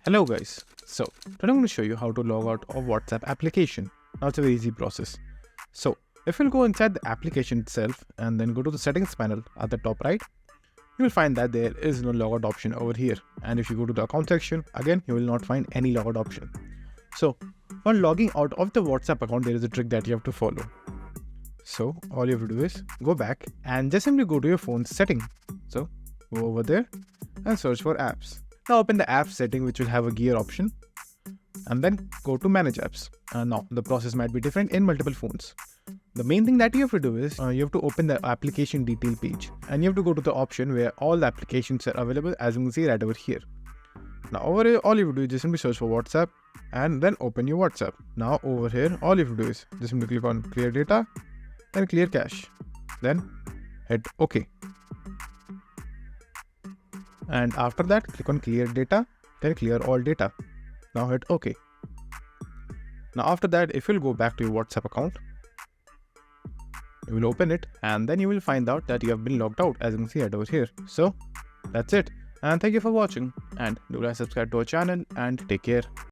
Hello guys, so today I'm going to show you how to log out of WhatsApp application. Now it's a very easy process. So if you'll go inside the application itself and then go to the settings panel at the top right, you will find that there is no logout option over here. And if you go to the account section, again you will not find any logout option. So when logging out of the WhatsApp account, there is a trick that you have to follow. So all you have to do is go back and just simply go to your phone setting. So go over there and search for apps. Now open the app setting, which will have a gear option, and then go to manage apps. Now the process might be different in multiple phones. The main thing that you have to do is you have to open the application detail page and you have to go to the option where all the applications are available, as you can see right over here. Now over here, all you have to do is just simply search for WhatsApp and then open your WhatsApp. Now over here, all you have to do is just simply click on clear data, then clear cache, then hit OK. And after that, click on clear data, then clear all data. Now hit OK. Now after that, if you'll go back to your WhatsApp account, you will open it and then you will find out that you have been logged out, as you can see right over here. So that's it. And thank you for watching, and do like subscribe to our channel and take care.